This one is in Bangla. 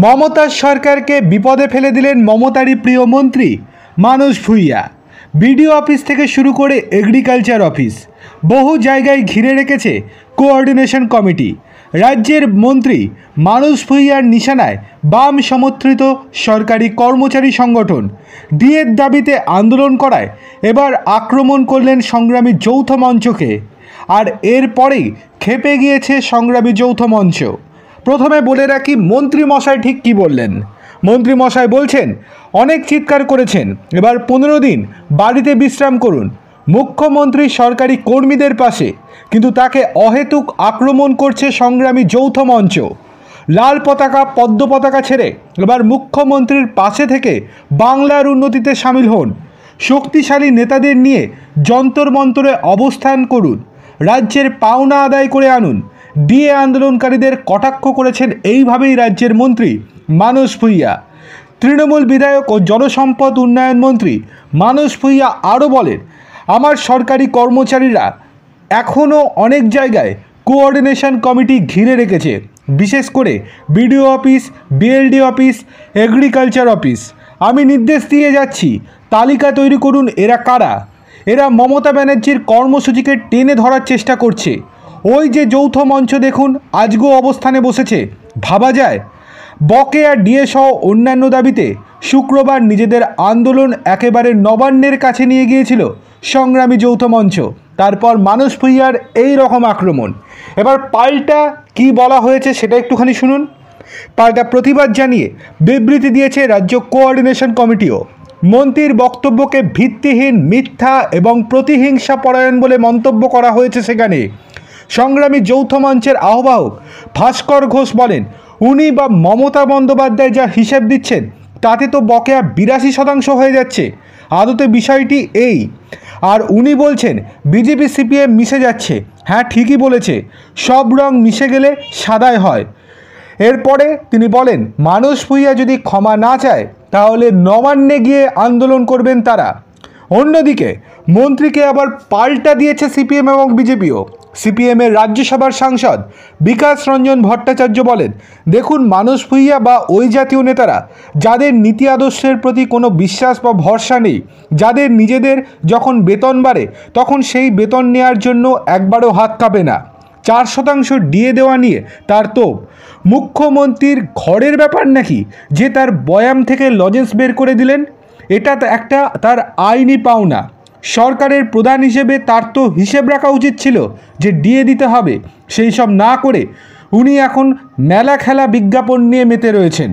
মমতার সরকারকে বিপদে ফেলে দিলেন মমতারই প্রিয় মন্ত্রী মানস ভুঁইয়া। বিডিও অফিস থেকে শুরু করে এগ্রিকালচার অফিস বহু জায়গায় ঘিরে রেখেছে কোঅর্ডিনেশন কমিটি। রাজ্যের মন্ত্রী মানস ভুঁইয়ার নিশানায় বাম সমর্থিত সরকারি কর্মচারী সংগঠন ডিএর দাবিতে আন্দোলন করায় এবার আক্রমণ করলেন সংগ্রামী যৌথ মঞ্চকে। আর এরপরেই খেপে গিয়েছে সংগ্রামী যৌথ মঞ্চ। প্রথমে বলে রাখি মন্ত্রী মশাই ঠিক কী বললেন। মন্ত্রী মশাই বলছেন, অনেক চিৎকার করেছেন, এবার 15 দিন বাড়িতে বিশ্রাম করুন। মুখ্যমন্ত্রী সরকারি কর্মীদের পাশে, কিন্তু তাকে অহেতুক আক্রমণ করছে সংগ্রামী যৌথ মঞ্চ। লাল পতাকা পদ্ম পতাকা ছেড়ে এবার মুখ্যমন্ত্রীর পাশে থেকে বাংলার উন্নতিতে সামিল হন। শক্তিশালী নেতাদের নিয়ে যন্তর মন্তরে অবস্থান করুন, রাজ্যের পাওনা আদায় করে আনুন। ডিএ আন্দোলনকারীদের কটাক্ষ করেছেন এইভাবেই রাজ্যের মন্ত্রী মানস ভুঁইয়া। তৃণমূল বিধায়ক ও জনসম্পদ উন্নয়ন মন্ত্রী মানস ভুঁইয়া আরও বলেন, আমার সরকারি কর্মচারীরা এখনও অনেক জায়গায় কোঅর্ডিনেশন কমিটি ঘিরে রেখেছে, বিশেষ করে BDO office, BLD office, agriculture office. আমি নির্দেশ দিয়ে যাচ্ছি, তালিকা তৈরি করুন এরা কারা। এরা মমতা ব্যানার্জির কর্মসূচিকে টেনে ধরার চেষ্টা করছে। ওই যে যৌথ মঞ্চ দেখুন, আজকেও অবস্থানে বসেছে। ভাবা যায়, বকেয়া ডিএ সহ অন্যান্য দাবিতে শুক্রবার নিজেদের আন্দোলন একেবারে নবান্নের কাছে নিয়ে গিয়েছিল সংগ্রামী যৌথ মঞ্চ। তারপর মানস ভুঁইয়ার এই রকম আক্রমণ। এবার পাল্টা কি বলা হয়েছে সেটা একটুখানি শুনুন। পাল্টা প্রতিবাদ জানিয়ে বিবৃতি দিয়েছে রাজ্য কোঅর্ডিনেশন কমিটিও। মন্ত্রীর বক্তব্যকে ভিত্তিহীন, মিথ্যা এবং প্রতিহিংসা পরায়ণ বলে মন্তব্য করা হয়েছে সেখানে। সংগ্রামী যৌথ মঞ্চের আহ্বায়ক ভাস্কর ঘোষ বলেন, উনি বা মমতা বন্দ্যোপাধ্যায় যা হিসেব দিচ্ছেন তাতে তো বকেয়া 82% হয়ে যাচ্ছে। আদতে বিষয়টি এই। আর উনি বলছেন বিজেপি সিপিএম মিশে যাচ্ছে। হ্যাঁ, ঠিকই বলেছে, সব রং মিশে গেলে সাদাই হয়। এরপরে তিনি বলেন, মানস ভুঁইয়া যদি ক্ষমা না চায় তাহলে নবান্নে গিয়ে আন্দোলন করবেন তারা। অন্যদিকে মন্ত্রীকে আবার পাল্টা দিয়েছে সিপিএম এবং বিজেপিও। সিপিএমের রাজ্যসভার সাংসদ বিকাশ রঞ্জন ভট্টাচার্য বলেন, দেখুন, মানস ভুঁইয়া বা ওই জাতীয় নেতারা যাদের নীতি আদর্শের প্রতি কোনো বিশ্বাস বা ভরসা নেই, যাদের নিজেদের যখন বেতন বাড়ে তখন সেই বেতন নেওয়ার জন্য একবারও হাত কাঁপে না, 4% ডিএ দেওয়া নিয়ে তার তোপ। মুখ্যমন্ত্রীর ঘরের ব্যাপার নাকি যে তার বয়াম থেকে লজেন্স বের করে দিলেন? এটা একটা তার আইনি পাওনা। সরকারের প্রধান হিসেবে তার তো হিসেব রাখা উচিত ছিল যে ডিএ দিতে হবে। সেই সব না করে উনি এখন মেলা খেলা বিজ্ঞাপন নিয়ে মেতে রয়েছেন।